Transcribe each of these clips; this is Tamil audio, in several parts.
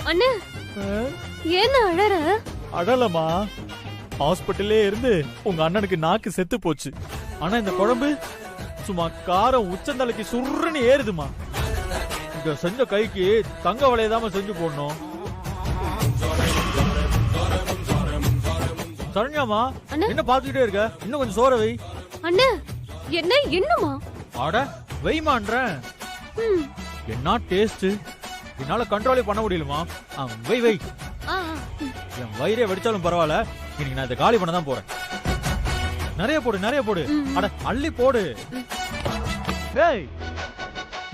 அண்ணே ஏன் அழற? அழலமா, ஹாஸ்பிட்டல்லே இருந்து உங்க அண்ணனுக்கு நாக்கு செத்து போச்சு. ஆனா இந்த குழம்பு சும்மா காரம் உச்சந்தலைக்கு சுருன்னு ஏறுதுமா. இந்த செஞ்ச கைக்கு தங்க வளையதாம செஞ்சு போடணும். சரண்யாமா, என்ன பாத்துக்கிட்டே இருக்க? இன்னும் கொஞ்சம் சோற வை. அண்ணே என்ன இன்னுமா? ஆட வைமான்றேன். என்ன டேஸ்ட், என்னால கண்ட்ரோலே பண்ண முடியலமா. வை வை. என் வயிறே வெடிச்சாலும் பரவாயில்ல, இன்னைக்கு நான் இதை காலி பண்ண தான் போறேன். நிறைய போடு, நிறைய போடு. அட அள்ளி போடு. ஏய்,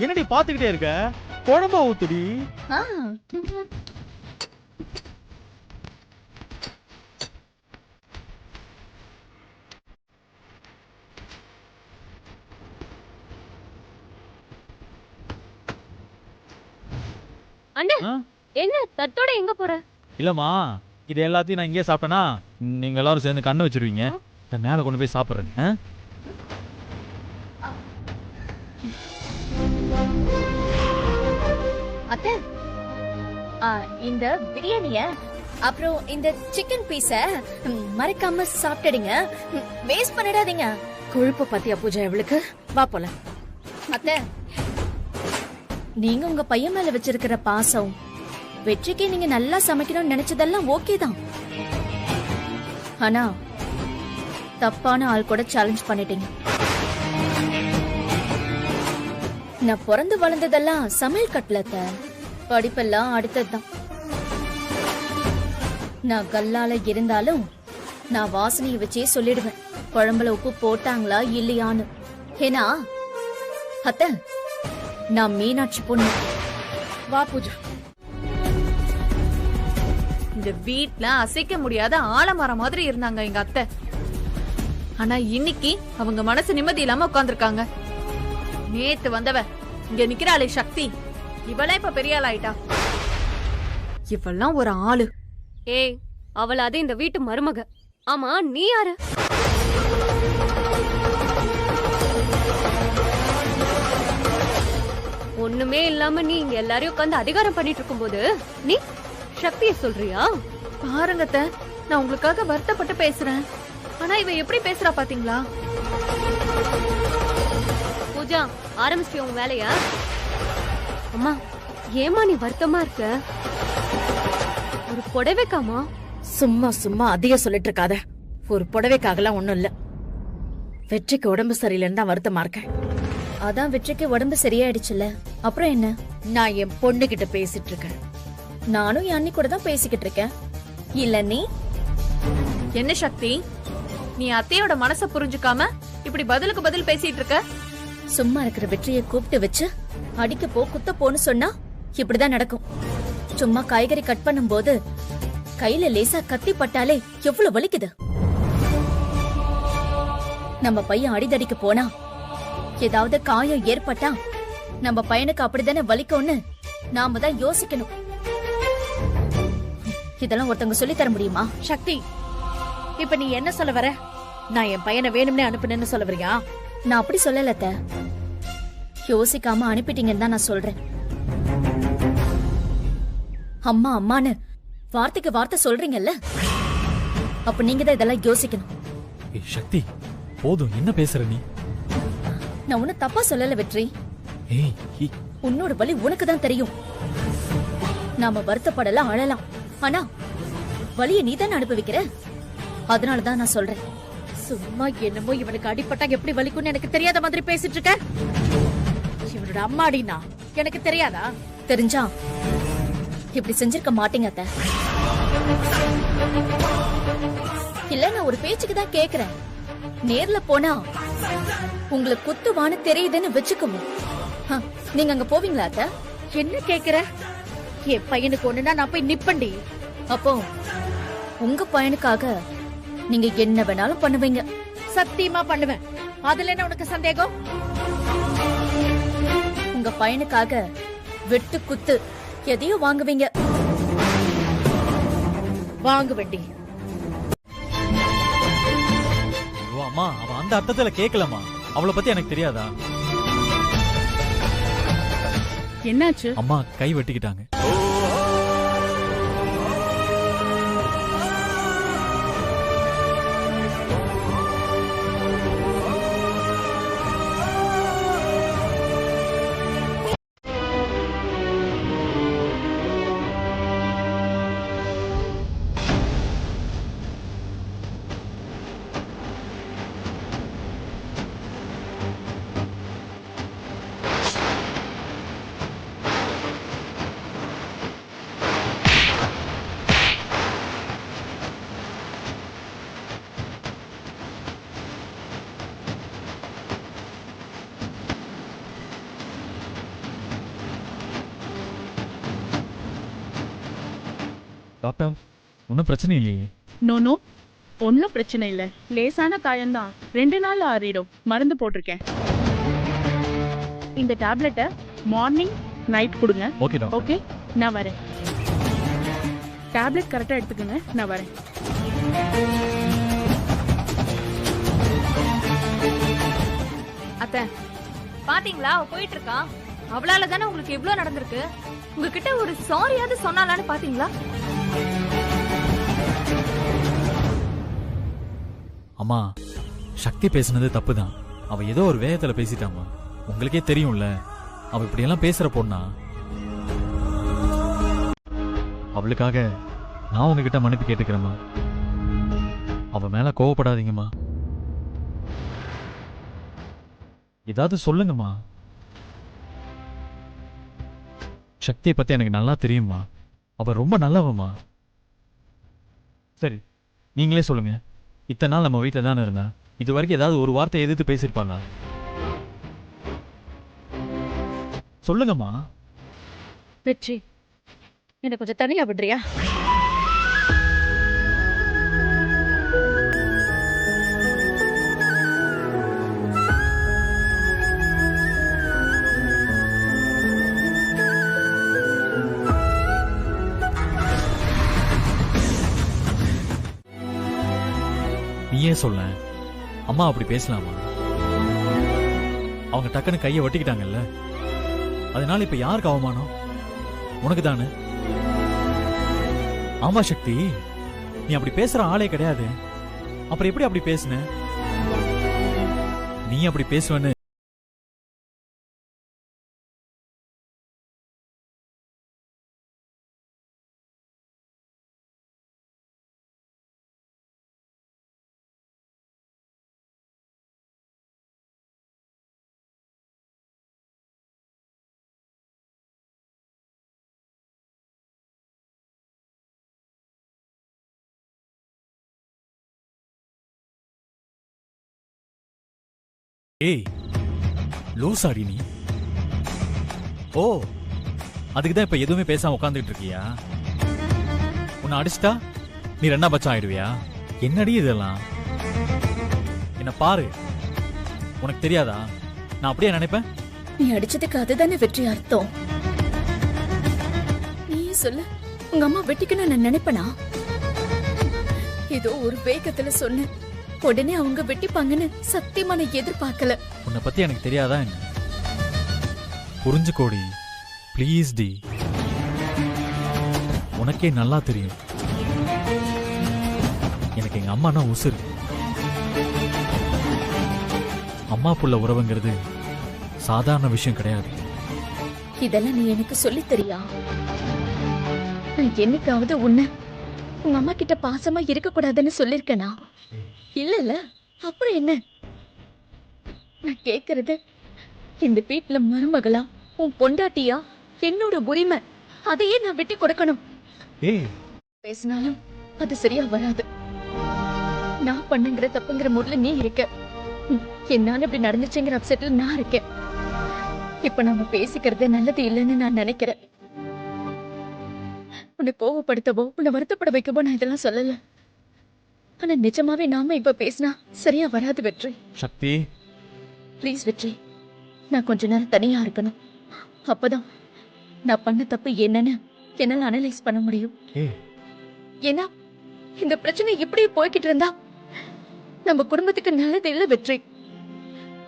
என்னடி பாத்துக்கிட்டே இருக்க? குழம்பா ஊத்துடி. அண்ணே என்ன தட்டோட எங்க போற? இல்லம்மா, இது எல்லாத்தையும் நான் இங்கே சாப்பிட்டேன்னா நீங்க எல்லாரும் சேர்ந்து கண்ணு வச்சிருவீங்க. மேல கொண்டு போய் சாப்பிடுறேன். அத்தை, இந்த பிரியாணிய அப்புறம் இந்த சிக்கன் பீஸ மறக்காம சாப்பிட்டுடுங்க. வேஸ்ட் பண்ணிடாதீங்க. கொழுப்பு பத்தியா பூஜா இவளுக்கு? வா போலாம். அத்தை, நீங்க உங்க பையன் மேல வச்சிருக்கிற பாசம், வெற்றிக்கு நீங்க நல்லா சமைக்கணும்னு நினைச்சதெல்லாம் ஓகே தான். ஆனா தப்பான ஆள் கூட சேலஞ்ச் பண்ணிட்டீங்க. நான் பிறந்து வளர்ந்ததெல்லாம் சமையல் கட்டலத்த, படிப்பெல்லாம் அடுத்ததுதான். நான் கல்லால இருந்தாலும் நான் வாசனையை வச்சே சொல்லிடுவேன் குழம்புல உப்பு போட்டாங்களா இல்லையான்னு. ஏன்னா அத்தை, நான் மீனாட்சி பொண்ணு. வா பூஜா. இந்த வீட்ல அசைக்க முடியாத ஆலமரம் மாதிரி இருந்தாங்க எங்க அத்தை. ஆனா இன்னைக்கு அவங்க மனசு நிம்மதி இல்லாம உட்கார்ந்துருக்காங்க. நேத்து வந்தவ இங்க நிக்கிறாளே சக்தி, இவளே இப்ப பெரிய ஆள் ஆயிட்டா. இவெல்லாம் ஒரு ஆளு. ஏய், அவள் அது இந்த வீட்டு மருமக. ஆமா, நீ யாரு? ஒண்ணுமே இல்லாம நீ இங்க எல்லாரையும் உட்காந்து அதிகாரம் பண்ணிட்டு இருக்கும் போது நீ சக்திய சொல்றியா? பாருங்க அத்தை, நான் உங்களுக்காக வருத்தப்பட்டு பேசுறேன். ஆனா இவ எப்படி பேசுறா பாத்தீங்களா? பூஜா, ஆரம்பிச்சிட்டியா உங்க வேலையா? அம்மா, ஏமா நீ வருத்தமா இருக்க? ஒரு புடவைக்காமா? சும்மா சும்மா அதிக சொல்லிட்டு இருக்காத. ஒரு புடவைக்காகலாம் ஒண்ணும் இல்ல. வெற்றிக்கு உடம்பு சரியில்லைன்னு தான் வருத்தமா இருக்கேன். அதான் வெற்றிக்கு உடம்பு சரியாயிடுச்சுல, அப்புறம் என்ன? நான் என் பொண்ணு கிட்ட பேசிட்டு இருக்கேன். நானும் என் அண்ணி கூட தான் பேசிக்கிட்டு இருக்கேன். இல்ல நீ என்ன சக்தி, நீ அத்தையோட மனச புரிஞ்சுக்காம இப்படி பதிலுக்கு பதில் பேசிட்டு இருக்க? சும்மா இருக்கிற வெற்றியை கூப்பிட்டு வச்சு அடிக்க போ குத்த போன்னு சொன்னா இப்படிதான் நடக்கும். சும்மா காய்கறி கட் பண்ணும் போது கையில லேசா கத்தி பட்டாலே எவ்வளவு வலிக்குது. நம்ம பையன் அடிதடிக்கு போனா, ஏதாவது காயம் ஏற்பட்டா நம்ம பையனுக்கு அப்படித்தானே வலிக்கும்னு நாம தான் யோசிக்கணும். இதெல்லாம் ஒருத்தவங்க சொல்லி தர முடியுமா? சக்தி, இப்ப நீ என்ன சொல்ல வர? நான் என் பையனை வேணும்னே அனுப்புனேன்னு சொல்ல வரியா? நான் அப்படி சொல்லல அத்தை. யோசிக்காம அனுப்பிட்டீங்கன்னு தான் நான் சொல்றேன். அம்மா அம்மான்னு வார்த்தைக்கு வார்த்தை சொல்றீங்கல்ல, அப்ப நீங்க தான் இதெல்லாம் யோசிக்கணும். சக்தி, போதும், என்ன பேசுற நீ? நான் உன்ன தப்பா சொல்லல வெற்றி. உன்னோட வலி உனக்கு தான் தெரியும். நாம வருத்தப்படலாம், அழலாம், ஆனா வலிய நீ தானே அனுபவிக்கிற. அதனாலதான் நான் சொல்றேன். சும்மா என்னமோ இவனுக்கு அடிப்பட்டா எப்படி வலிக்கும்னு எனக்கு தெரியாத மாதிரி பேசிட்டு இருக்க. இவனோட அம்மாடினா எனக்கு தெரியாதா? தெரிஞ்சா இப்படி செஞ்சிருக்க மாட்டீங்க அத்தை. இல்ல, நான் ஒரு பேச்சுக்கு தான் கேக்குறேன். நேர்ல போனா உங்களுக்கு குத்துவான்னு தெரியுதுன்னு வச்சுக்குவோம். நீங்க அங்க போவீங்களா அத்தை? என்ன கேக்குற? என் பையனுக்கு ஒண்ணுனா நான் போய் நிப்பண்டி. அப்போ உங்க பையனுக்காக நீங்க என்ன வேணாலும் பண்ணுவீங்க. சத்தியமா பண்ணுவேன். அதுல என்ன உனக்கு சந்தேகம்? உங்க பையனுக்காக வெட்டு குத்து எதையும் வாங்குவீங்க. வாங்க வேண்டி. அம்மா, அவன் அந்த அர்த்தத்துல கேட்கலமா. அவளை பத்தி எனக்கு தெரியாதா? என்னாச்சு? அம்மா கை வெட்டிக்கிட்டாங்க. டாக்டர் ஒன்றும் பிரச்சனை இல்லையே? நோ நோ, ஒன்றும் பிரச்சனை இல்லை. லேசான காயம்தான், 2 நாள் ஆறிடும். மருந்து போட்டிருக்கேன். இந்த டேப்லெட்டை மார்னிங் நைட் கொடுங்க. Okay doctor. ஓகே, நான் வரேன். டேப்லெட் கரெக்டாக எடுத்துக்கோங்க, நான் வரேன். அத்தை பாத்தீங்களா, அவ போயிட்டு இருக்கா. அவளால தானே உங்களுக்கு இவ்ளோ நடந்திருக்கு. உங்ககிட்ட ஒரு சாரியாவது சொன்னாலான்னு பாத்தீங்களா? அம்மா, சக்தி பேசுனது தப்பு தான். அவ ஏதோ ஒரு வேகத்துல பேசிட்டாமா. உங்களுக்கே தெரியும்ல, அவ இப்படி எல்லாம் பேசுற பொண்ணா. அவளுக்காக நான் உங்ககிட்ட மன்னிப்பு கேட்டுக்கிறேம்மா. அவ மேல கோவப்படாதீங்கம்மா. ஏதாவது சொல்லுங்கம்மா. சக்தியை பத்தி எனக்கு நல்லா தெரியுமா. அவ ரொம்ப நல்லவம்மா. சரி, நீங்களே சொல்லுங்க. இத்தனை நாள் நம்ம வீட்டில் தானே இருந்தா, இது வரைக்கும் ஏதாவது ஒரு வார்த்தை எதிர்த்து பேசியிருப்பாங்க? சொல்லுங்கம்மா. வெற்றி, என்ன கொஞ்சம் தனியா விடுறியா? நீயே சொல்ல, அம்மா அப்படி பேசலாமா? அவங்க டக்குன்னு கையை வட்டிக்கிட்டாங்கல்ல, அதனால இப்ப யாருக்கு அவமானம்? உனக்கு தானே. ஆமா சக்தி, நீ அப்படி பேசுற ஆளே கிடையாது. அப்புறம் எப்படி அப்படி பேசுன? நீ அப்படி பேசுவன்னு ஏய், லூசாடி நீ. ஓ, அதுக்குதான் இப்ப எதுவுமே பேசாம உட்காந்துட்டு இருக்கியா? உன்னை அடிச்சிட்டா நீ 2ஆம் பட்சம் ஆயிடுவியா? என்னடி இதெல்லாம்? என்ன பாரு, உனக்கு தெரியாதா? நான் அப்படியே நினைப்பேன். நீ அடிச்சதுக்கு அதுதானே வெற்றி அர்த்தம். நீ சொல்லு, உங்க அம்மா வெட்டிக்கணும் நான் நினைப்பனா? ஏதோ ஒரு வேகத்துல சொன்னேன், உடனே அவங்க வெட்டிப்பாங்கன்னு சத்தியமா நான் எதிர்பார்க்கல. உன்னை பத்தி எனக்கு தெரியாதா என்ன? புரிஞ்சுக்கோடி ப்ளீஸ் டி. உனக்கே நல்லா தெரியும், எனக்கு எங்க அம்மானா உசுரு. அம்மா புள்ள உறவுங்கிறது சாதாரண விஷயம் கிடையாது. இதெல்லாம் நீ எனக்கு சொல்லி தெரியா? நான் என்னைக்காவது உன்னை உங்க அம்மா கிட்ட பாசமா இருக்க கூடாதுன்னு சொல்லிருக்கேனா? இல்ல, அப்புறம் என்ன? நான் கேக்குறது, இந்த வீட்டுல மருமகளா, உன் பொண்டாட்டியா, என்னோட உரிமை. அதையே நான் விட்டு கொடுக்கணும். பேசினாலும் அது சரியா வராது. நான் பண்ணுங்கிற தப்புங்கிற முறையில நீ இருக்க, என்னால இப்படி நடந்துச்சுங்கிற அப்செட்ல நான் இருக்கேன். இப்ப நம்ம பேசிக்கிறது நல்லது இல்லைன்னு நான் நினைக்கிறேன். உன்னை கோவப்படுத்தவோ உன்னை வருத்தப்பட வைக்கவோ நான் இதெல்லாம் சொல்லல. ஆனா நிஜமாவே நாம இப்ப பேசினா சரியா வராது வெற்றி. சக்தி ப்ளீஸ் வெற்றி, நான் கொஞ்ச நேரம் தனியா இருக்கணும். அப்பதான் நான் பண்ண தப்பு என்னன்னு என்னால அனலைஸ் பண்ண முடியும். ஏன்னா இந்த பிரச்சனை இப்படி போய்கிட்டு இருந்தா நம்ம குடும்பத்துக்கு நல்லது இல்ல வெற்றி.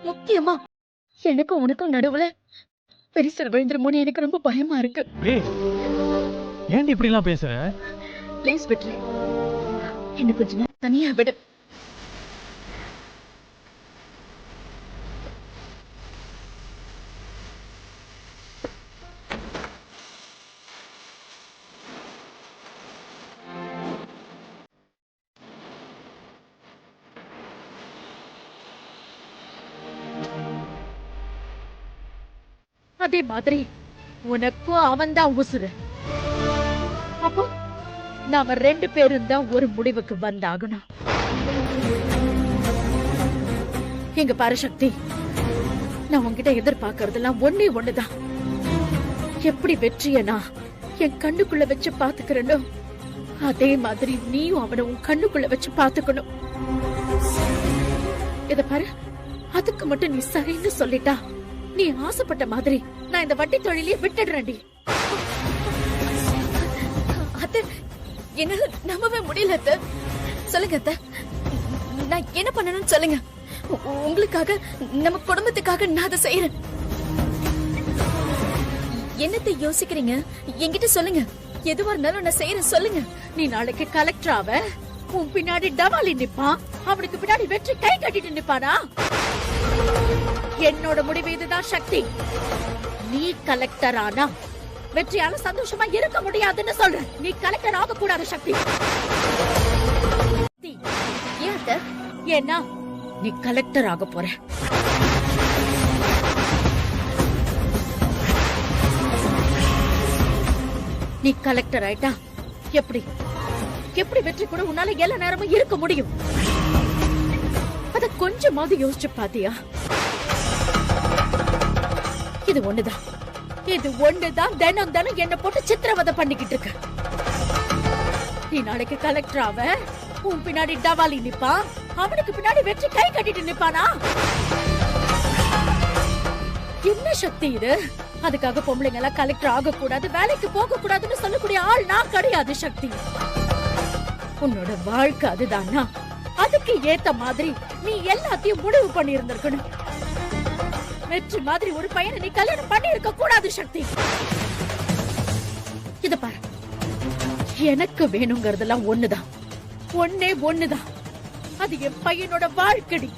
முக்கியமா எனக்கும் உனக்கும் நடுவுல பெரிசல் விழுந்துருமோன்னு எனக்கு ரொம்ப பயமா இருக்கு. ஏன் இப்படி எல்லாம் பேசுற? ப்ளீஸ் வெற்றி, என்ன கொஞ்ச நேரம் தனியா விடு. அதே மாதிரி உனக்கும் அவன்தான் உசுரு. அப்போ நாம 2 பேரும் தான் ஒரு முடிவுக்கு வந்தாகணும். எங்க பாரு சக்தி, நான் உன்கிட்ட எதிர்பார்க்கறதெல்லாம் ஒண்ணே ஒண்ணுதான். எப்படி வெற்றிய நான் என் கண்ணுக்குள்ள வச்சு பாத்துக்கிறேனோ அதே மாதிரி நீயும் அவனை உன் கண்ணுக்குள்ள வச்சு பாத்துக்கணும். இத பாரு, அதுக்கு மட்டும் நீ சரின்னு சொல்லிட்டா நீ ஆசைப்பட்ட மாதிரி நான் இந்த வட்டி தொழிலையே விட்டுடுறேன்டி. அத்தை, என்னால நம்பவே முடியல அத்தை. சொல்லுங்க அத்தை, நான் என்ன பண்ணணும்னு சொல்லுங்க. உங்களுக்காக, நம்ம குடும்பத்துக்காக நான் அதை செய்யறேன். என்னத்தை யோசிக்கிறீங்க? என்கிட்ட சொல்லுங்க. எதுவா இருந்தாலும் நான் செய்யறேன், சொல்லுங்க. நீ நாளைக்கு கலெக்டர் ஆவ, உன் பின்னாடி டவாலி நிப்பான், அவனுக்கு பின்னாடி வெற்றி கை கட்டிட்டு நிப்பானா? என்னோட முடிவு இதுதான் சக்தி. நீ கலெக்டர் ஆனா வெற்றியால சந்தோஷமா இருக்க முடியாதுன்னு சொல்றேன். நீ கலெக்டர் ஆக கூடாது சக்தி. ஏன் அத்தை? ஏன்னா நீ கலெக்டர் ஆக போற. நீ கலெக்டர் ஆயிட்டா எப்படி எப்படி வெற்றி கூட உன்னால எல்லா நேரமும் இருக்க முடியும்? அத கொஞ்சமாவது யோசிச்சு பாத்தியா? இது ஒண்ணுதான் தினம் தினம் என்ன போட்டு சித்திரவதை பண்ணிக்கிட்டு இருக்க. நீ நாளைக்கு கலெக்டர் ஆவ, உன் பின்னாடி டவாலி நிப்பான், அவனுக்கு பின்னாடி வெற்றி கை கட்டிட்டு நிப்பானா? என்ன சக்தி இது? அதுக்காக பொம்பளைங்க எல்லாம் கலெக்டர் ஆக கூடாது, வேலைக்கு போக கூடாதுன்னு சொல்லக்கூடிய ஆள் நான் கிடையாது சக்தி. உன்னோட வாழ்க்கை அதுதானா? அதுக்கு ஏத்த மாதிரி நீ எல்லாத்தையும் முடிவு பண்ணி இருந்திருக்கணும். வெற்றி மாதிரி ஒரு பையனை நீ கல்யாணம் பண்ணி இருக்க கூடாது சக்தி. இத பாரு, எனக்கு வேணுங்கிறதெல்லாம் ஒண்ணுதான், ஒண்ணுதான். அது என் பையனோட வாழ்க்கை.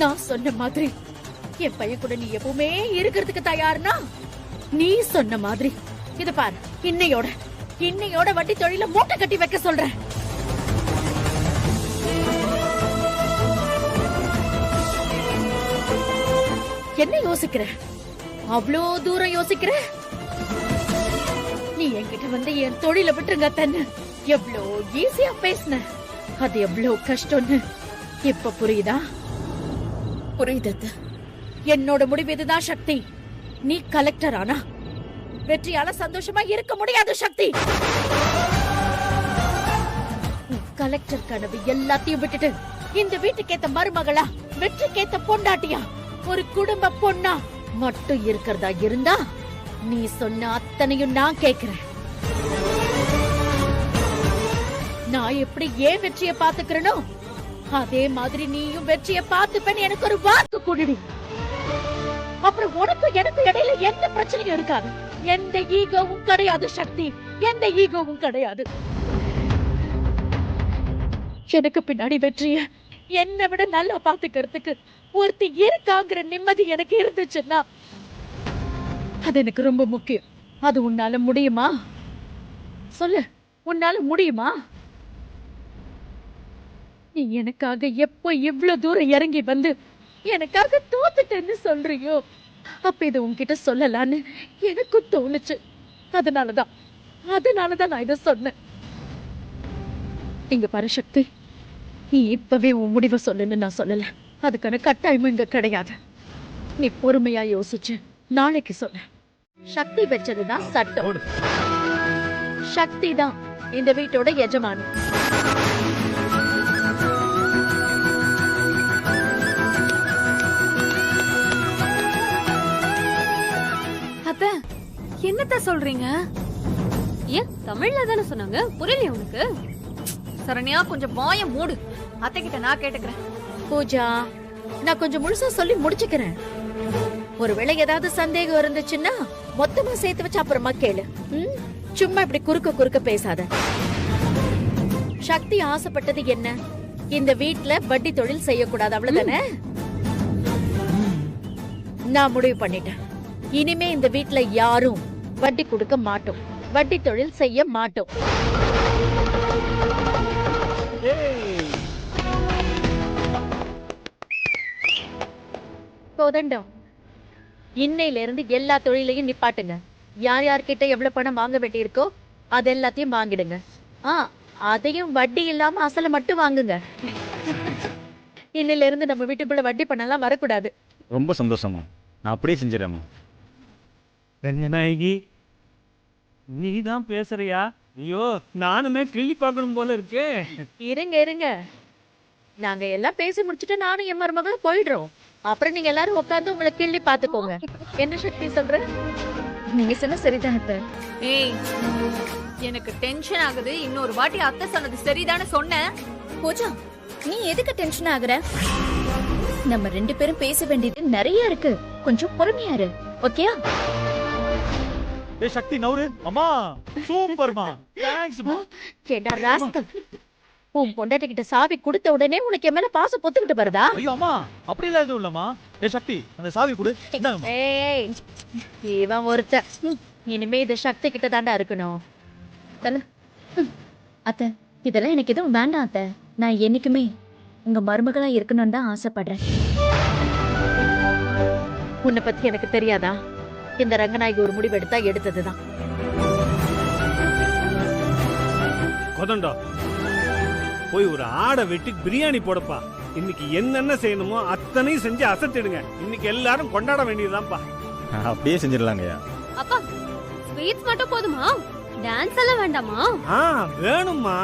நான் சொன்ன மாதிரி என் பையன் கூட நீ எப்பவுமே இருக்கிறதுக்கு தயார்னா நீ சொன்ன மாதிரி இத பாரு, இன்னையோட வட்டி தொழில மூட்டை கட்டி வைக்க சொல்றேன். என்ன யோசிக்கிற? அவ்வளோ தூரம் யோசிக்கிற? நீ என்கிட்ட வந்து என் தொழில விட்டுருங்க தன்னு எவ்வளோ ஈஸியா பேசின. அது எவ்வளோ கஷ்டம்னு இப்ப புரியுதா? புரியுது. என்னோட முடிவு இதுதான் சக்தி. நீ கலெக்டர் ஆனா வெற்றியால சந்தோஷமா இருக்க முடியாது சக்தி. கலெக்டர் கனவு எல்லாத்தையும் விட்டுட்டு இந்த வீட்டுக்கேத்த மருமகளா, வெற்றிக்கேத்த பொண்டாட்டியா, ஒரு குடும்ப பொண்ணா மட்டும் இருக்கிறதா இருந்தா நீ சொன்ன அத்தனையும் நான் கேக்குறேன். நான் எப்படி ஏன் வெற்றிய பாத்துக்கிறனோ அதே மாதிரி நீயும் வெற்றிய பாத்துப்பேன்னு எனக்கு ஒரு வாக்கு கொடுடி. அப்புறம் உனக்கு எனக்கு இடையில எந்த பிரச்சனையும் இருக்காது. எந்த ஈகோவும் கிடையாது சக்தி, எந்த ஈகோவும் கிடையாது. எனக்கு பின்னாடி வெற்றிய என்னை விட நல்லா பாத்துக்கிறதுக்கு ஒருத்தி இருக்காங்கிற நிம்மதி எனக்கு இருந்துச்சுன்னா அது எனக்கு ரொம்ப முக்கியம். அது உன்னால முடியுமா? சொல்லு, உன்னால முடியுமா? நீ எனக்காக எப்போ இவ்வளவு தூரம் இறங்கி வந்து எனக்காக தோத்துட்டேன்னு சொல்றியோ அப்ப இது உன்கிட்ட சொல்லலான்னு எனக்கும் தோணுச்சு. அதனாலதான் நான் இதை சொன்னேன். இங்க பாரு சக்தி, நீ இப்பவே உன் முடிவை சொல்லுன்னு நான் சொல்லல. அதுக்கான கட்டாயமும் இங்க கிடையாது. நீ பொறுமையா யோசிச்சு நாளைக்கு சொல்ல. சக்தி வச்சதுதான் சட்டம். சக்தி தான் இந்த வீட்டோட எஜமானி. அத்தை, என்னத்த சொல்றீங்க? ஏன் தமிழ்ல தானே சொன்னாங்க, புரியலையா உனக்கு? சரண்யா, கொஞ்சம் வாய மூடு. அத்தை கிட்ட நான் கேட்டுக்கிறேன். பூஜா, நான் கொஞ்சம் முழுசா சொல்லி முடிச்சுக்கிறேன். ஒருவேளை ஏதாவது சந்தேகம் இருந்துச்சுன்னா மொத்தமா சேர்த்து வச்சு அப்புறமா கேளு. சும்மா இப்படி குறுக்க பேசாத. சக்தி ஆசைப்பட்டது என்ன? இந்த வீட்ல வட்டி தொழில் செய்யக்கூடாது, அவ்வளவுதானே? நான் முடிவு பண்ணிட்டேன். இனிமே இந்த வீட்ல யாரும் வட்டி கொடுக்க மாட்டோம், வட்டி தொழில் செய்ய மாட்டோம். கோதண்டம், இன்னையில இருந்து எல்லா தொழிலையும் நிப்பாட்டுங்க. யார் யார்கிட்ட எவ்வளவு பணம் வாங்க வேண்டியிருக்கோ அது எல்லாத்தையும் வாங்கிடுங்க. அதையும் வட்டி இல்லாம அசல மட்டும் வாங்குங்க. இன்னையில இருந்து நம்ம வீட்டுக்குள்ள வட்டி பணம் வரக்கூடாது. ரொம்ப சந்தோஷமா, நான் அப்படியே செஞ்சிடறேம்மா. ரஞ்சனாயகி, நீ தான் பேசுறியா ஐயோ நானுமே கிள்ளி பார்க்கணும் போல இருக்கு. இருங்க இருங்க, நாங்க எல்லாம் பேசி முடிச்சுட்டு நானும் என் மருமகளும் போயிடுறோம். அப்புறம் நீங்க எல்லாரும் உட்கார்ந்து உங்களை கிள்ளி பாத்துக்கோங்க. என்ன சக்தி சொல்ற? நீங்க சொன்ன சரிதான் அத்தை. ஏய், எனக்கு டென்ஷன் ஆகுது. இன்னொரு வாட்டி அத்தை சொன்னது சரிதானே சொன்னேன். பூஜா, நீ எதுக்கு டென்ஷன் ஆகுற? நம்ம 2 பேரும் பேச வேண்டியது நிறைய இருக்கு. கொஞ்சம் பொறுமையா இரு, ஓகேயா? ஏ சக்தி நவுரு. அம்மா சூப்பர்மா, தேங்க்ஸ்மா. கேடா ராஸ்கல், உன் பொண்டாட்டி கிட்ட சாவி கொடுத்த உடனே உனக்கு என் மேல பாசம் பொத்துக்கிட்டு வருதா? ஐயோ அம்மா, அப்படி எல்லாம் எதுவும் இல்லம்மா. ஏ சக்தி, அந்த சாவி கொடு. இந்தாங்கம்மா. ஏய், இவன் ஒருத்தன். இனிமே இது சக்தி கிட்ட தாண்டா இருக்கணும். அத்தை, இதெல்லாம் எனக்கு எதுவும் வேண்டாம் அத்தை. நான் என்னைக்குமே உங்க மருமகளா இருக்கணும்னு தான் ஆசைப்படுறேன். உன்னை பத்தி எனக்கு தெரியாதா? இந்த ரங்கநாயகி ஒரு முடிவு எடுத்தா எடுத்ததுதான். கொதண்டா போய் ஒரு ஆடை வெட்டி பிரியாணி போடப்பா. இன்னைக்கு என்னென்ன செய்யணுமோ அத்தனையும் செஞ்சு அசத்திடுங்க. இன்னைக்கு எல்லாரும் கொண்டாட வேண்டியதுதான்ப்பா. அப்படியே செஞ்சிடலாங்கய்யா. அப்பா ஸ்வீட்ஸ் மட்டும் போதுமா? டான்ஸ் எல்லாம் வேண்டாமா? வேணும்மா.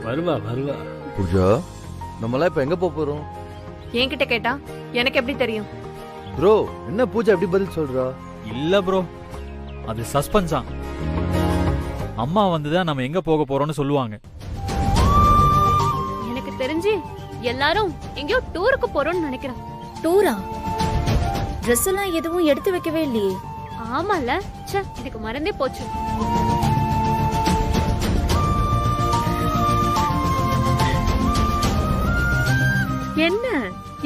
வருவா வருவா. பூஜா, நம்மளாம் இப்ப எங்க போறோம்? என்கிட்ட கேட்டா எனக்கு எப்படி தெரியும்? ப்ரோ, என்ன பூஜா எப்படி பதில் சொல்றா? இல்ல ப்ரோ, அது சஸ்பென்ஸா. அம்மா வந்துதான் நம்ம எங்க போக போறோம்னு சொல்லுவாங்க. எனக்கு தெரிஞ்சு எல்லாரும் எங்கேயோ டூருக்கு போறோம்னு நினைக்கிறேன். டூரா? ட்ரெஸ் எல்லாம் எதுவும் எடுத்து வைக்கவே இல்லையே. ஆமால, ச்சே இதுக்கு மறந்தே போச்சு. என்ன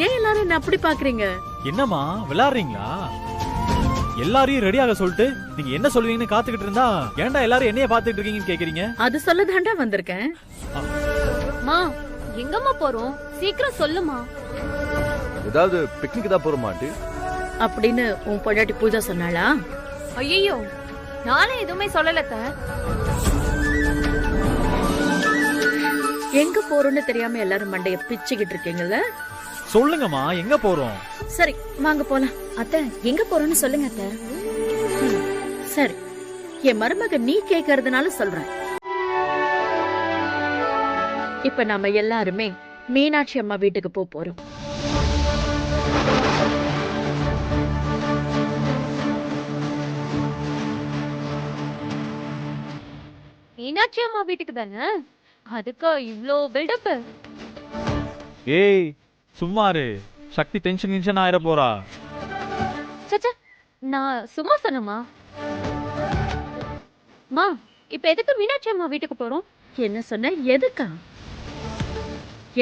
ஏன் எல்லாரும் என்ன அப்படி பாக்குறீங்க? என்னம்மா விளையாடுறீங்களா? எல்லாரையும் ரெடியாக சொல்லிட்டு நீங்க என்ன சொல்லுவீங்கன்னு காத்துக்கிட்டு இருந்தா ஏன்டா எல்லாரும் என்னைய பாத்துக்கிட்டு இருக்கீங்கன்னு கேக்குறீங்க? அது சொல்ல தாண்டா வந்திருக்கேன். மா எங்கம்மா போறோம்? சீக்கிரம் சொல்லுமா. ஏதாவது பிக்னிக் தான் போறோமா ஆண்டி? அப்படின்னு உன் பொண்டாட்டி பூஜா சொன்னாளா? ஐயோ, நானே எதுவுமே சொல்லலத்த. எங்க போறோம்னு தெரியாம எல்லாரும் மண்டைய பிச்சுக்கிட்டு இருக்கீங்கல்ல? சொல்லுங்கம்மா, எங்க போறோம்? சரி வாங்க போலாம். அத்தை, எங்க போறோம்னு சொல்லுங்க அத்தை. சரி, என் மருமக நீ கேக்குறதுனால சொல்றேன். இப்ப நாம எல்லாருமே மீனாட்சி அம்மா வீட்டுக்கு போறோம். மீனாட்சி அம்மா வீட்டுக்கு தானே? அதுக்கு இவ்ளோ பில்டப்? ஏய் சும்மாரு, சக்தி டென்ஷன் ஆயிர போறா. சச்சா, நான் சும்மா சொன்னமா. மா இப்ப எதுக்கு மீனாட்சி அம்மா வீட்டுக்கு போறோம்? என்ன சொன்ன? எதுக்கா?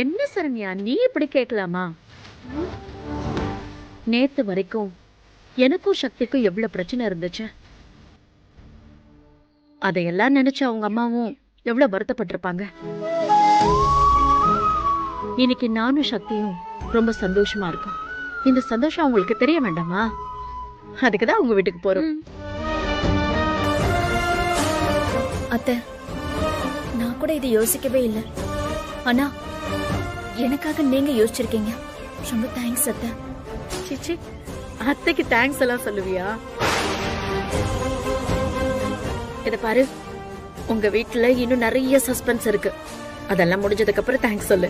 என்ன சரண்யா, நீ இப்படி கேட்கலாமா? நேத்து வரைக்கும் எனக்கும் சக்திக்கும் எவ்வளவு பிரச்சனை இருந்துச்சு. அதையெல்லாம் நினைச்சு அவங்க அம்மாவும் எவ்வளவு வருத்தப்பட்டிருப்பாங்க. இன்னைக்கு நானும் சக்தியும் ரொம்ப சந்தோஷமா இருக்கோம். இந்த சந்தோஷம் அவங்களுக்கு தெரிய வேண்டாமா? அதுக்குதான் உங்க வீட்டுக்கு போறோம். அத்தை, நான் கூட இதை யோசிக்கவே இல்லை. ஆனா எனக்காக நீங்க யோசிச்சிருக்கீங்க. ரொம்ப தேங்க்ஸ் அத்தை. சிச்சி, அத்தைக்கு தேங்க்ஸ் எல்லாம் சொல்லுவியா? இத பாரு, உங்க வீட்டுல இன்னும் நிறைய சஸ்பென்ஸ் இருக்கு. அதெல்லாம் முடிஞ்சதுக்கு அப்புறம் தேங்க்ஸ் சொல்லு.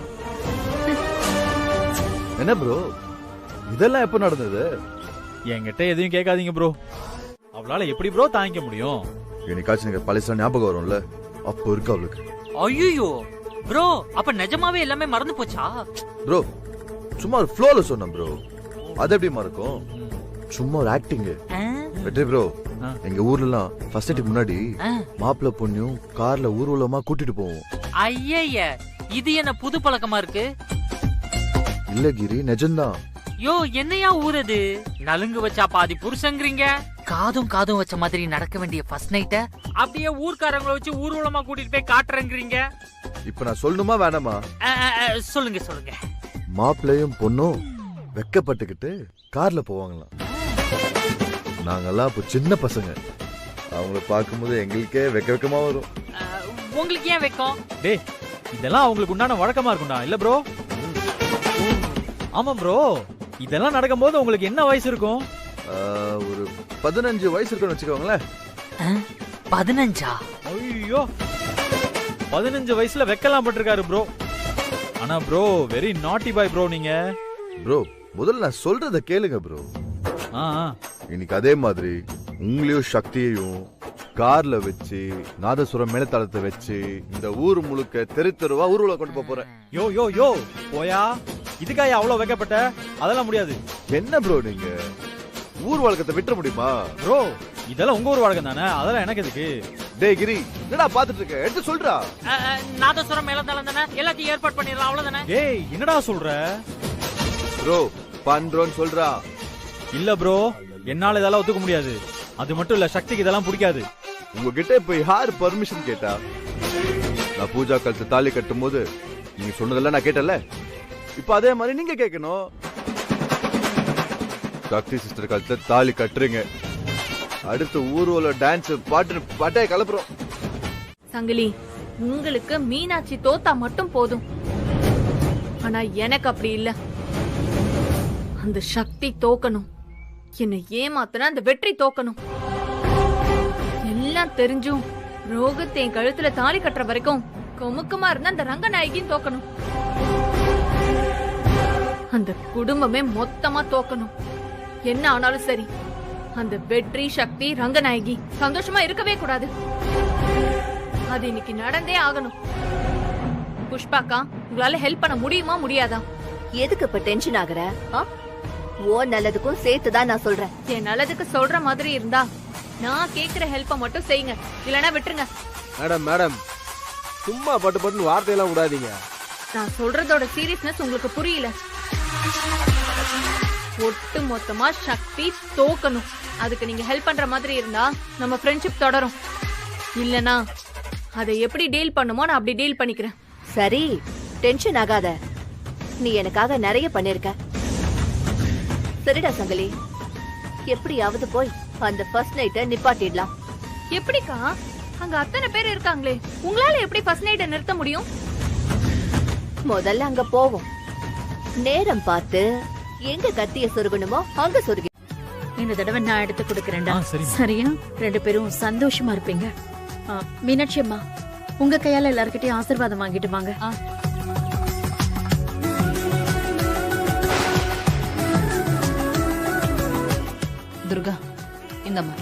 என்ன ப்ரோ, இதெல்லாம் எப்ப நடந்தது? என்கிட்ட எதையும் கேட்காதீங்க ப்ரோ. அவளால எப்படி ப்ரோ தாங்கிக்க முடியும்? என்னைக்காச்சும் நீங்க பழசா ஞாபகம் வரும்ல, அப்போ இருக்கு அவளுக்கு. ஐயோ ப்ரோ, அப்ப நிஜமாவே எல்லாமே மறந்து போச்சா? ப்ரோ, சும்மா ஒரு ஃப்ளோல சொன்னேன் ப்ரோ. அது எப்படி மறக்கும்? சும்மா ஒரு ஆக்டிங். வெற்றி ப்ரோ, எங்க ஊர்ல எல்லாம் ஃபர்ஸ்ட் நைட்டுக்கு முன்னாடி மாப்பிள்ள பொண்ணையும் கார்ல ஊர்வலமா கூட்டிட்டு போவோம். ஐய, இது என்ன புது பழக்கமா இருக்கு? இல்ல கிரி, நிஜம்தான். யோ, என்னையா ஊரது? நலுங்கு வச்சா பாதி புருஷங்கிறீங்க. காதும் காதும் வச்ச மாதிரி நடக்க வேண்டிய ஃபர்ஸ்ட் நைட்ட அப்படியே ஊர்க்காரங்களை வச்சு ஊர்வலமா கூட்டிட்டு போய் காட்டுறேங்கிறீங்க. இப்ப நான் சொல்லணுமா வேணாமா? சொல்லுங்க சொல்லுங்க. மாப்பிள்ளையும் பொண்ணும் வெக்கப்பட்டுக்கிட்டு கார்ல போவாங்களாம். நாங்கெல்லாம் அப்போ சின்ன பசங்க. அவங்கள பார்க்கும்போது எங்களுக்கே வெக்கமா வரும். உங்களுக்கு ஏன் வெக்கம்? டேய், இதெல்லாம் அவங்களுக்கு உண்டான வழக்கமா இருக்கும்டா, இல்ல ப்ரோ? ஆமா ப்ரோ, இதெல்லாம் நடக்கும்போது உங்களுக்கு என்ன வயசு இருக்கும்? ஒரு 15 வயசு இருக்குன்னு வச்சுக்கோங்களேன். 15? ஐயோ, 15 வயசுல வெக்கலாம் பட்டிருக்காரு ப்ரோ. ஆனா ப்ரோ வெரி நாட்டி பாய் ப்ரோ நீங்க. ப்ரோ முதல்ல நான் சொல்றத கேளுங்க ப்ரோ. ஆ, இன்னைக்கு அதே மாதிரி உங்களையும் சக்தியையும் கார்ல வச்சு நாதசுரம் மேலத்தாளத்தை வச்சு இந்த ஊர் முழுக்க தெரு தெருவா ஊர்வலம் கொண்டு போறேன். யோ யோ யோ போயா, இதுக்காக அவ்வளவு வைக்கப்பட்ட? அதெல்லாம் முடியாது. என்ன ப்ரோ நீங்க ஊர் வழக்கத்தை விட்டுற முடியுமா? ப்ரோ இதெல்லாம் உங்க ஊர் வழக்கம் தானே, அதெல்லாம் எனக்கு எதுக்கு? டேய் கிரி, என்னடா பாத்துட்டு இருக்க? எடுத்து சொல்றா. நாதஸ்வரம் மேலதாளம் தானே, எல்லாத்தையும் ஏற்பாடு பண்ணிடலாம், அவ்வளவுதானே? ஏய் என்னடா சொல்ற? ப்ரோ பண்றோன்னு சொல்றா. இல்ல ப்ரோ, என்னால இதெல்லாம் ஒத்துக்க முடியாது. அது மட்டும் இல்ல, சக்திக்கு இதெல்லாம் பிடிக்காது. உங்ககிட்ட இப்ப யார் பர்மிஷன் கேட்டா? நான் பூஜா கழுத்து தாலி கட்டும் போது நீங்க சொன்னதெல்லாம் நான் கேட்டல. இப்ப அதே மாதிரி நீங்க கேட்கணும். சக்தி சிஸ்டர் கழுத்து தாலி கட்டுறீங்க, அடுத்து ஊர்வல டான்ஸ் பாட்டு பாட்டையை கலப்புறோம். சங்கிலி, உங்களுக்கு மீனாட்சி தோத்தா மட்டும் போதும். ஆனா எனக்கு அப்படி இல்ல. அந்த சக்தி தோக்கணும். என்னை ஏமாத்தின அந்த வெற்றி தோக்கணும். எல்லாம் தெரிஞ்சும் ரோகத்தை என் கழுத்துல தாலி கட்டுற வரைக்கும் கொமுக்கமா இருந்த அந்த ரங்கநாயகியும் தோக்கணும். அந்த குடும்பமே மொத்தமா தோக்கணும். என்ன ஆனாலும் சரி, அந்த வெற்றி சக்தி ரங்கநாயகி சந்தோஷமா இருக்கவே கூடாது. அது இன்னைக்கு நடந்தே ஆகணும். புஷ்பாக்கா, உங்களால ஹெல்ப் பண்ண முடியுமா முடியாதா? எதுக்கு இப்ப டென்ஷன் ஆகுற? ஓ நல்லதுக்கும் சேர்த்துதான் நான் சொல்றேன். என் நல்லதுக்கு சொல்ற மாதிரி இருந்தா நான் கேக்குற ஹெல்ப்ப மட்டும் செய்யுங்க, இல்லனா விட்டுருங்க. மேடம் மேடம், சும்மா பட்டு பட்டுன்னு வார்த்தையெல்லாம் விடாதீங்க. நான் சொல்றதோட சீரியஸ்னஸ் உங்களுக்கு புரியல. ஒட்டு மொத்தமா சக்தி தோக்கணும். அதுக்கு நீங்க ஹெல்ப் பண்ற மாதிரி இருந்தா நம்ம ஃப்ரெண்ட்ஷிப் தொடரும். இல்லனா அதை எப்படி டீல் பண்ணுமோ நான் அப்படி டீல் பண்ணிக்கிறேன். சரி, டென்ஷன் ஆகாத. நீ எனக்காக நிறைய பண்ணிருக்க. சரிடா சங்கலி, எப்படியாவது போய் அந்த ஃபர்ஸ்ட் நைட்டை நிப்பாட்டிடலாம். எப்படிக்கா? அங்க அத்தனை பேர் இருக்காங்களே, உங்களால எப்படி ஃபர்ஸ்ட் நைட்டை நிறுத்த முடியும்? முதல்ல அங்க போவோம். நேரம் பார்த்து எங்க கத்திய சொருகணுமோ அங்க சொருகி. இந்த தடவை நான் எடுத்து கொடுக்கறேன்டா. ஆ, சரிம்மா. சரியா? 2 பேரும் சந்தோஷமா இருப்பீங்க. மீனாட்சி அம்மா, உங்க கையால எல்லார்கிட்டயும் ஆசீர்வாதம் வாங்கிட்டு வாங்க. துர்கா, இந்தம்மா.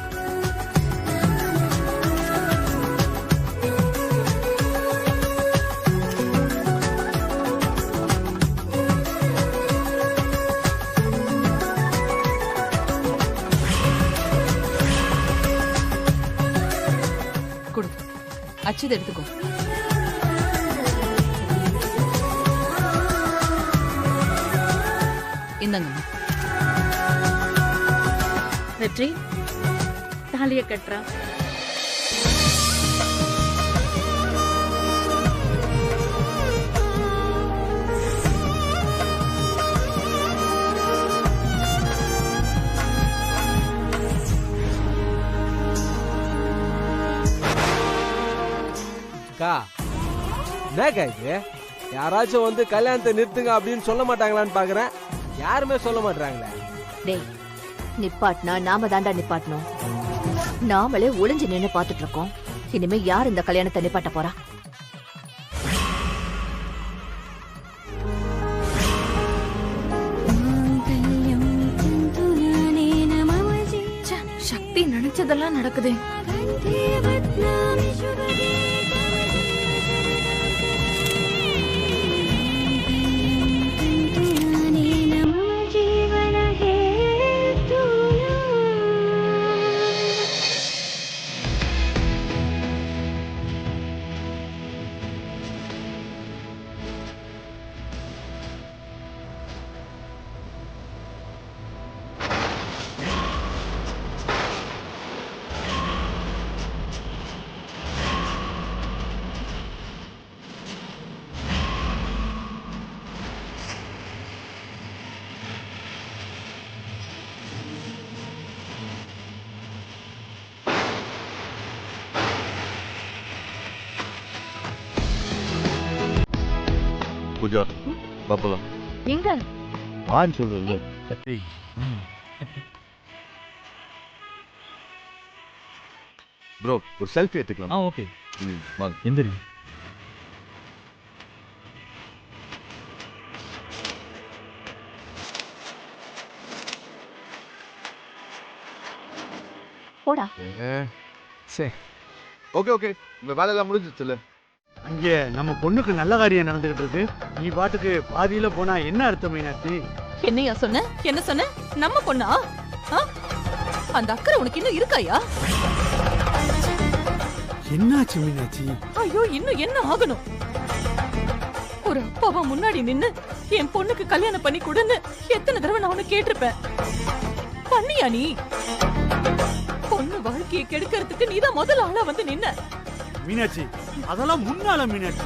கொடு, அச்சுது எடுத்துக்கோ. இந்தங்கம்மா. வெற்றி, தாலிய கட்டுறா. என்னக்கா இது? யாராச்சும் வந்து கல்யாணத்தை நிறுத்துங்க அப்படின்னு சொல்ல மாட்டாங்களான்னு பாக்குறேன். யாருமே சொல்ல மாட்டாங்களே. டேய், நிப்பாட்டினா நாம தாண்டா நிப்பாட்டணும். நாமளே ஒளிஞ்சு நின்னு பாத்துட்டு இருக்கோம். இனிமே யார் இந்த கல்யாணத்தை நிப்பாட்ட போறா? சக்தி நினைச்சதெல்லாம் நடக்குது. பூஜா, பாப்பலாம். எங்க? வான்னு சொல்றது. ப்ரோ ஒரு செல்ஃபி எடுத்துக்கலாம். ஓகே வாங்க. எந்திரி. போடா. சரி ஓகே ஓகே, உங்க வேலையெல்லாம் முடிஞ்சிச்சுல. அங்கே நம்ம பொண்ணுக்கு நல்ல காரியம் நடந்துகிட்டு இருக்கு. நீ பாட்டுக்கு பாதியில போனா என்ன அர்த்தம் மீனாட்சி? என்னையா சொன்ன? என்ன சொன்ன? நம்ம பொண்ணா? ஆ? அந்த அக்கறை உனக்கு இன்னும் இருக்காயா? என்னாச்சு மீனாட்சி? ஐயோ, இன்னும் என்ன ஆகணும்? ஒரு அப்பாவா முன்னாடி நின்னு என் பொண்ணுக்கு கல்யாணம் பண்ணி கொடுன்னு எத்தனை தடவை நான் உனக்கு கேட்டிருப்பேன். பண்ணியா நீ? பொண்ணு வாழ்க்கையை கெடுக்கிறதுக்கு நீதான் முதல் ஆளா வந்து நின்ன. மீனாட்சி அதெல்லாம் முன்னால மீனாட்சி.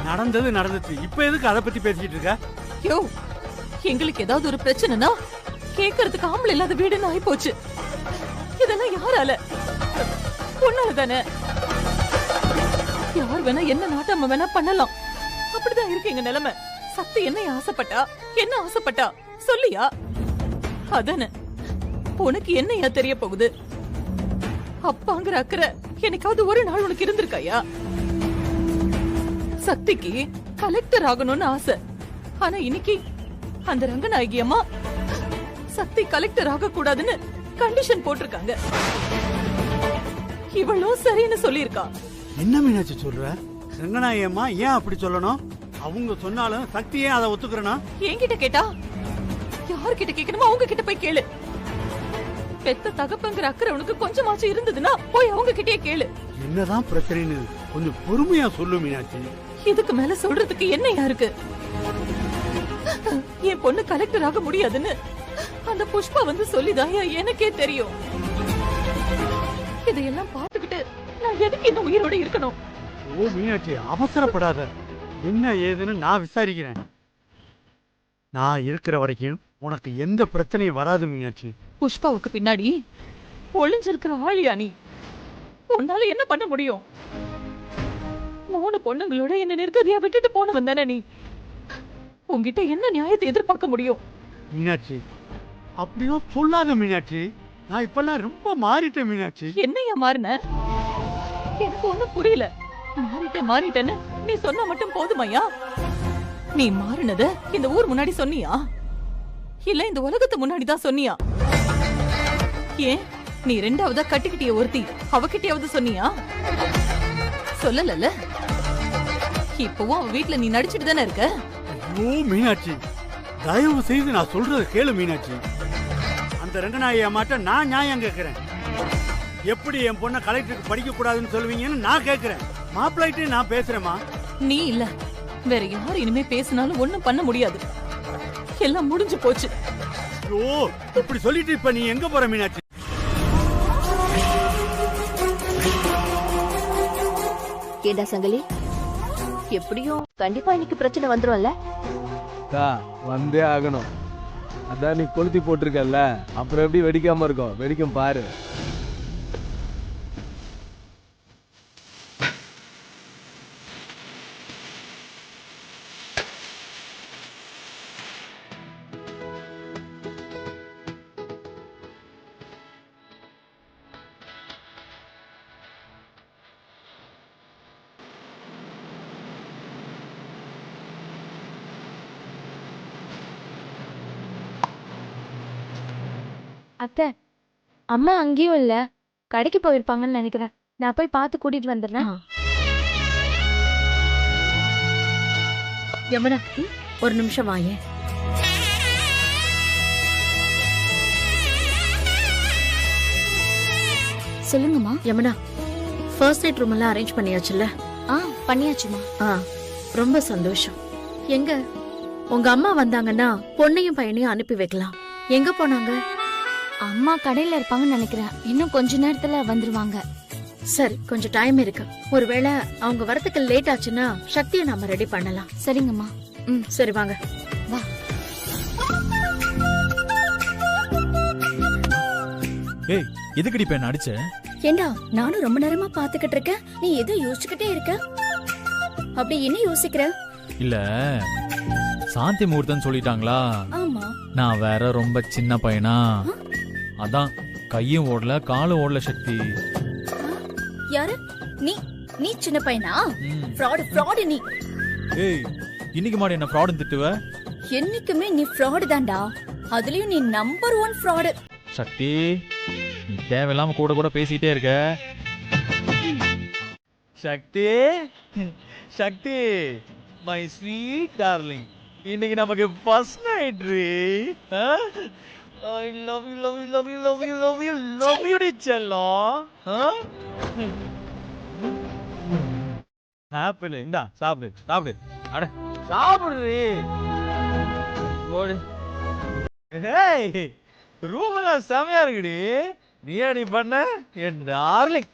நடந்தது நடந்துச்சு. இப்ப எதுக்கு அதை பத்தி பேசிக்கிட்டு இருக்க? யோ, எங்களுக்கு ஏதாவது ஒரு பிரச்சனைனா கேட்கறதுக்கு ஆம்பளை இல்லாத வீடுன்னு ஆயி போச்சு. இதெல்லாம் யாரால? பொண்ணால தானே. யார் வேணா என்ன நாட்டாம வேணா பண்ணலாம். அப்படிதான் இருக்கு எங்க நிலைமை. சக்தி என்ன ஆசைப்பட்டா? என்ன ஆசைப்பட்டா சொல்லியா? அதானே. உனக்கு என்னையா தெரிய போகுது? அப்பாங்கிற அக்கறை என்னைக்காவது ஒரு நாள் உனக்கு இருந்திருக்காயா? சக்திக்கு கலெக்டர் ஆகணும்னு ஆசை. ஆனா இன்னைக்கு அந்த ரங்கநாயகி அம்மா சக்தி கலெக்டர் ஆக கூடாதுன்னு கண்டிஷன் போட்டிருக்காங்க. இவளும் சரின்னு சொல்லியிருக்கா. என்ன மீனாட்சி சொல்ற? ரங்கநாயகம்மா ஏன் அப்படி சொல்லணும்? அவங்க சொன்னாலும் சக்தி ஏன் அதை ஒத்துக்கிறனா? என்கிட்ட கேட்டா? யார்கிட்ட கேட்கணுமோ அவங்க கிட்ட போய் கேளு. பெத்த தகப்பங்கிற அக்கறை உனக்கு கொஞ்சமாச்சும் இருந்ததுன்னா போய் அவங்க கிட்டே கேளு. என்னதான் பிரச்சனைன்னு கொஞ்சம் பொறுமையா சொல்லு மீனாட்சி. இதுக்கு மேல சொல்றதுக்கு என்னையா இருக்கு? என் பொண்ணு கலெக்டர் ஆக முடியாதுன்னு அந்த புஷ்பா வந்து சொல்லிதாயா எனக்கே தெரியும். இதையெல்லாம் பார்த்துக்கிட்டு நான் எதுக்கு இன்னும் உயிரோட இருக்கணும்? ஓ மீனாட்சி, அவசரப்படாத. என்ன ஏதுன்னு நான் விசாரிக்கிறேன். நான் இருக்கிற வரைக்கும் உனக்கு எந்த பிரச்சனையும் வராது மீனாட்சி. புஷ்பாவுக்கு பின்னாடி ஒளிஞ்சிருக்கிற ஆளியா நீ? உன்னால என்ன பண்ண முடியும்? 3 பொண்ணுங்களோட என்ன நிர்கதியா விட்டுட்டு போனவன் தானே நீ. உன்கிட்ட என்ன நியாயத்தை எதிர்பார்க்க முடியும்? மீனாட்சி அப்படியும் சொல்லாத மீனாட்சி. நான் இப்பெல்லாம் ரொம்ப மாறிட்டேன் மீனாட்சி. என்னையா மாறின? எனக்கு ஒண்ணும் புரியல. மாறிட்டேன்னு நீ சொன்னா மட்டும் போதுமையா? நீ மாறினத இந்த ஊர் முன்னாடி சொன்னியா? இல்ல இந்த உலகத்து முன்னாடிதான் சொன்னியா? ஏன் நீ 2ஆவதா கட்டிக்கிட்டிய ஒருத்தி அவகிட்டயாவது சொன்னியா? சொல்லல. இப்பவும் அவ வீட்டுல நீ நடிச்சிட்டு தானே இருக்க. ஐயோ மீனாட்சி, தயவு செய்து நான் சொல்றத கேளு மீனாட்சி. அந்த ரங்கநாயகி அம்மாட்ட நான் நியாயம் கேட்கிறேன். எப்படி என் பொண்ணை கலெக்டருக்கு படிக்க கூடாதுன்னு சொல்லுவீங்கன்னு நான் கேட்கிறேன். மாப்பிள்ளைட்டே நான் பேசுறேமா. நீ இல்ல வேற யார் இனிமே பேசினாலும் ஒண்ணும் பண்ண முடியாது. எல்லாம் முடிஞ்சு போச்சு. ஐயோ, இப்படி சொல்லிட்டு இப்ப நீ எங்க போற மீனாட்சி? ஏண்டா சங்கலி, எப்படியும் கண்டிப்பா இன்னைக்கு பிரச்சனை வந்துரும்ல? வந்தே ஆகணும். அதான் நீ கொளுத்தி போட்டிருக்கல, அப்புறம் எப்படி வெடிக்காம இருக்கும்? வெடிக்கும் பாரு. அத்தை, அம்மா அங்கேயும் இல்ல, கடைக்கு போயிருப்பாங்கன்னு நினைக்கிறேன். நான் போய் பார்த்து கூட்டிட்டு வந்துடுறேன். யமுனா, ஒரு நிமிஷம் வாயே. சொல்லுங்கம்மா. யமுனா, ஃபர்ஸ்ட் நைட் ரூம் எல்லாம் அரேஞ்ச் பண்ணியாச்சுல்ல? பண்ணியாச்சுமா. ரொம்ப சந்தோஷம். எங்க உங்க அம்மா வந்தாங்கன்னா பொண்ணையும் பையனையும் அனுப்பி வைக்கலாம். எங்க போனாங்க? அம்மா கடையில இருப்பாங்கன்னு நினைக்கிறேன். இன்னும் கொஞ்ச நேரத்துல வந்துருவாங்க. சரி, கொஞ்சம் டைம் இருக்கு. ஒருவேளை அவங்க வரதுக்கு லேட் ஆச்சுன்னா சக்தியை நாம ரெடி பண்ணலாம். சரிங்கம்மா. சரி வாங்க. வா. ஏய், எதுக்குடி இப்ப என்ன அடிச்ச? ஏண்டா, நானும் ரொம்ப நேரமா பாத்துக்கிட்டு இருக்கேன். நீ ஏதோ யோசிச்சுக்கிட்டே இருக்க. அப்படி என்ன யோசிக்கிற? இல்ல, சாந்தி முகூர்த்தம் சொல்லிட்டாங்களா? ஆமா. நான் வேற ரொம்ப சின்ன பையனா, அதான் கையும் ஓடல காலும் ஓடல சக்தி. யாரு நீ? நீ சின்ன பையனா? ஃப்ராடு நீ. ஏய், இன்னைக்கு மாடி என்ன ஃப்ராடுன்னு திட்டுவ? என்னைக்குமே நீ ஃப்ராடு தான்டா. அதுலயும் நீ நம்பர் 1 ஃப்ராடு. சக்தி, நீ தேவையில்லாம கூட கூட பேசிட்டே இருக்க. Shakti, Shakti, my sweet darling, இன்னைக்கு நமக்கு ஃபர்ஸ்ட் நைட் ரீ. I love you love you love you love you love you love you டி செல்லம். ஆப்பிள் இந்தா சாப்பிடு சாப்பிடு. அட சாப்பிடுறீ. ஓடு. ஏய், ரூம்லாம் செமையா இருக்குடி. நீ அடி பண்ண என் டார்லிங்.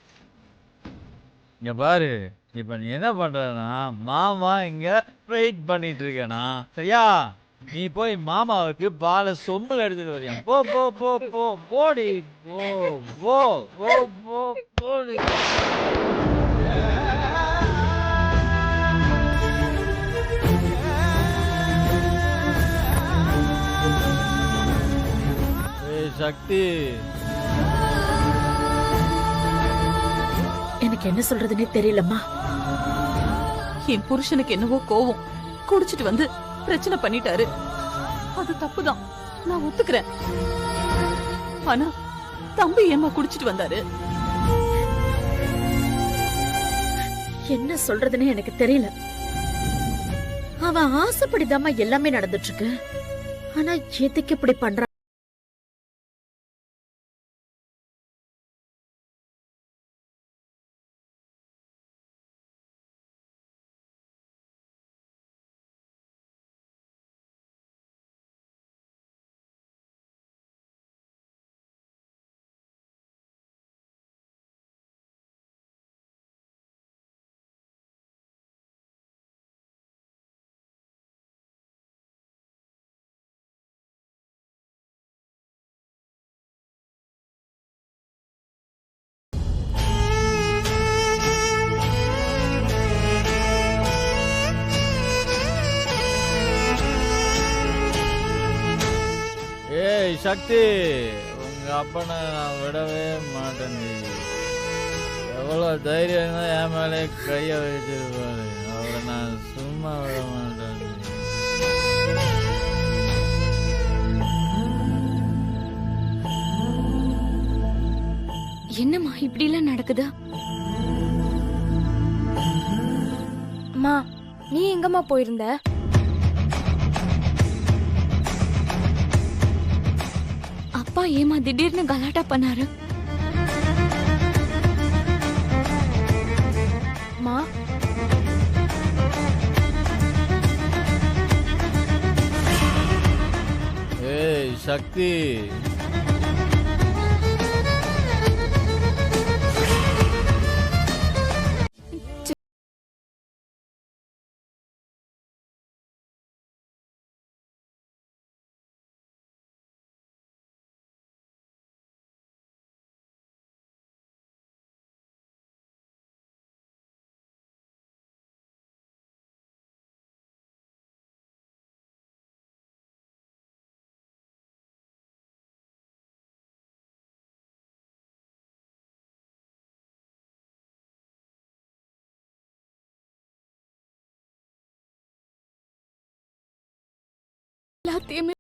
இங்க பாரு, இப்ப நீ என்ன பண்றனா, மாமா இங்க வெயிட் பண்ணிட்டு இருக்கேனா, சரியா? நீ போய் மாமாவுக்கு பாலை சொம்புல எடுத்துட்டு வரியா? போ போ போ போ போடி போ போ போ போ போடி. சக்தி, எனக்கு என்ன சொல்றதுன்னே தெரியலம்மா. என் புருஷனுக்கு என்னவோ கோவம், குடிச்சிட்டு வந்து பிரச்சனை பண்ணிட்டாரு. அது தப்புதான், நான் ஒத்துக்கிறேன். ஆனா தம்பி ஏமா குடிச்சிட்டு வந்தாரு? என்ன சொல்றதுன்னே எனக்கு தெரியல. அவன் ஆசைப்படிதாம்மா எல்லாமே நடந்துட்டு இருக்கு. ஆனா எதுக்கு இப்படி பண்றான்? ஏய் சக்தி, உங்க அப்பனை நான் விடவே மாட்டேன். எவ்வளவு தைரியம் தான் என் மேலே கைய வச்சிருப்பாரு. அவரை நான் சும்மா விட மாட்டேன். என்னம்மா இப்படி எல்லாம் நடக்குது? அம்மா, நீ எங்கம்மா போயிருந்த? அப்பா ஏமா திடீர்னு கலாட்டா பண்ணாரு? மா, ஏய் சக்தி, எல்லாத்தையுமே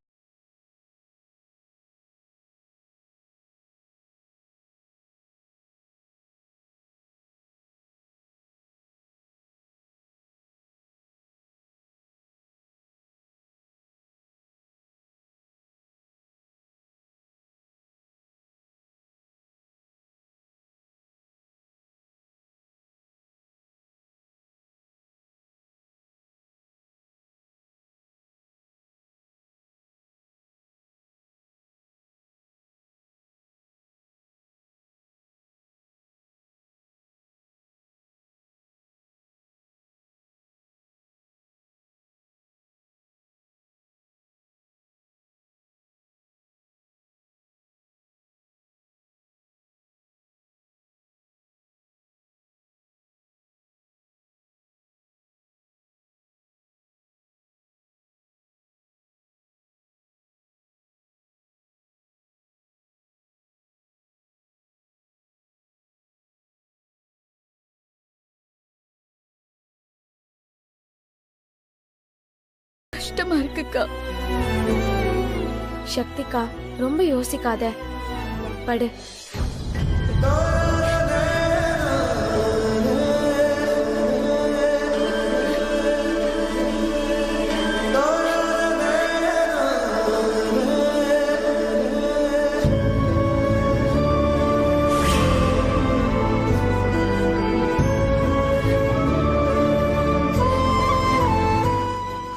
கஷ்டமா இருக்குக்கா. சக்திக்கா ரொம்ப யோசிக்காத, படு.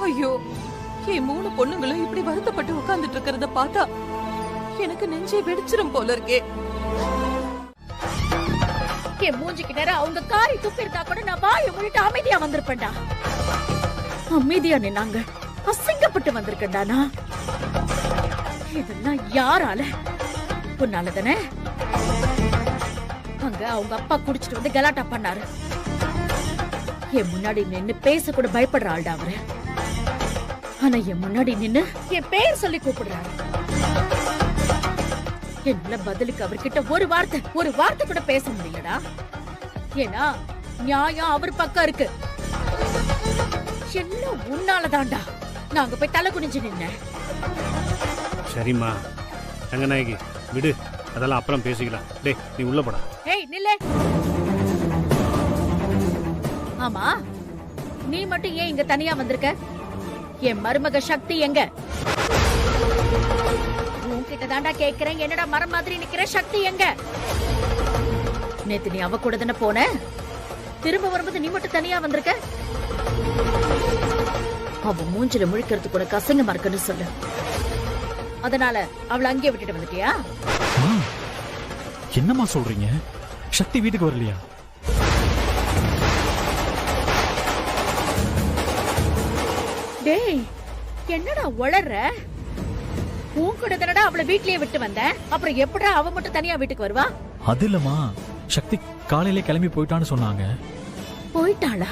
ஐயோ, என் 3 பொண்ணுங்களும் இப்படி வருத்தப்பட்டு உட்கார்ந்துட்டு இருக்கிறத பார்த்தா எனக்கு நெஞ்சே வெடிச்சிரும் போல இருக்கே. என் மூஞ்சிக்கு நேரம் அவங்க காரி துப்பி இருந்தா கூட நான் வாயை மூடிட்டு அமைதியா வந்திருப்பேன்டா. அமைதியா நின்னாங்க, அசிங்கப்பட்டு வந்திருக்கேன்டா நான். இதெல்லாம் யாரால? உன்னால தானே? அங்க அவங்க அப்பா குடிச்சிட்டு வந்து கலாட்டா பண்ணாரு. என் முன்னாடி நின்னு பேச கூட பயப்படுற ஆள்டா அவரு. ஆனா என் முன்னாடி நின்னு என் பேர் சொல்லி கூப்பிடுறாரு. என்னால பதிலுக்கு அவர்கிட்ட ஒரு வார்த்தை கூட பேச முடியலடா. ஏன்னா நியாயம் அவர் பக்கம் இருக்கு. எல்லாம் உன்னாலதான்டா. நாங்க போய் தலை குனிஞ்சு நின்ன. சரிம்மா ரங்கநாயகி, விடு, அதெல்லாம் அப்புறம் பேசிக்கலாம். டேய் நீ உள்ள போடா. ஏய் நில்லே. ஆமா, நீ மட்டும் ஏன் இங்க தனியா வந்திருக்க? என் மருமக சக்தி எங்க? உன்கிட்ட தாண்டா கேக்குறேன். என்னடா மரம் மாதிரி நிக்கிற? சக்தி எங்க? நேத்து நீ அவ கூட தானே போன? திரும்ப வரும்போது நீ மட்டும் தனியா வந்திருக்க? அவ மூஞ்சில முழிக்கிறது கூட கசங்கமா இருக்குன்னு சொல்லு. அதனால அவளை அங்கேயே விட்டுட்டு வந்துட்டியா? என்னம்மா சொல்றீங்க? சக்தி வீட்டுக்கு வரலையா? டேய், என்னடா உளற? உன் கூட தானடா அவளை வீட்லயே விட்டு வந்த. அப்புறம் எப்படா அவ மட்டும் தனியா வீட்டுக்கு வருவா? அது இல்லம்மா, சக்தி காலையிலே கிளம்பி போயிட்டான்னு சொன்னாங்க. போயிட்டாளா?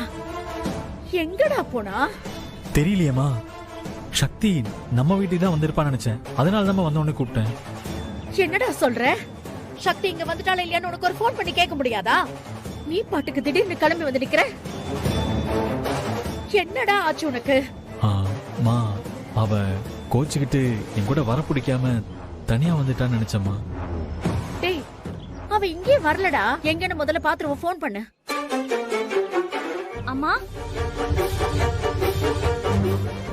எங்கடா போனா? தெரியலையேம்மா. சக்தி நம்ம வீட்டுக்கு தான் வந்திருப்பான்னு நினைச்சேன். அதனால தான் வந்த உடனே கூப்பிட்டேன். என்னடா சொல்ற? சக்தி இங்க வந்துட்டாளா இல்லையான்னு உனக்கு ஒரு போன் பண்ணி கேட்க முடியாதா? நீ பாட்டுக்கு திடீர்னு கிளம்பி வந்து நிக்கிற. என்னடா ஆச்சு உனக்கு? மா, அவ கோச்சுக்கிட்டு என் கூட வர பிடிக்காம தனியா வந்துட்டான்னு நினைச்சம்மா. டேய், அவ இங்கே வரலடா. எங்கன்னு முதல்ல பாத்துருவோம். போன் பண்ணு. அம்மா,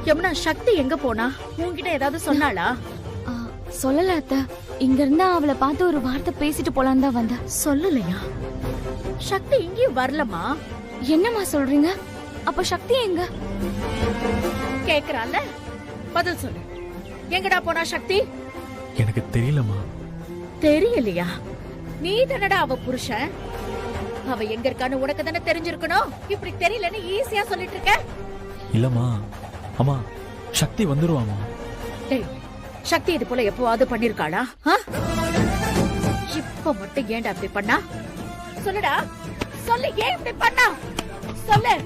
யமுனா, சக்தி எங்க போனா? உன்கிட்ட ஏதாவது சொன்னாளா? சொல்லல அத்தை. இங்க இருந்தா அவளை பார்த்து ஒரு வார்த்தை பேசிட்டு போலான்னு தான் வந்தேன். சொல்லலையா? சக்தி இங்கேயும் வரலமா? என்னம்மா சொல்றீங்க? அப்ப சக்தி எங்க? கேக்குறால, பதில் சொல்லு. எங்கடா போனா சக்தி? எனக்கு தெரியலம்மா. தெரியலையா? நீ தானடா அவ புருஷன். அவ எங்க இருக்கான்னு உனக்கு தானே தெரிஞ்சிருக்கணும். இப்படி தெரியலன்னு ஈஸியா சொல்லிட்டு இருக்க. இல்லம்மா, அம்மா சக்தி வந்துருவாமா. டேய், சக்தி இது போல எப்பவாவது பண்ணிருக்காளா? இப்ப மட்டும் ஏன்டா இப்படி பண்ணா? சொல்லுடா, சொல்லு. ஏன் இப்படி பண்ணா? சொல்லு.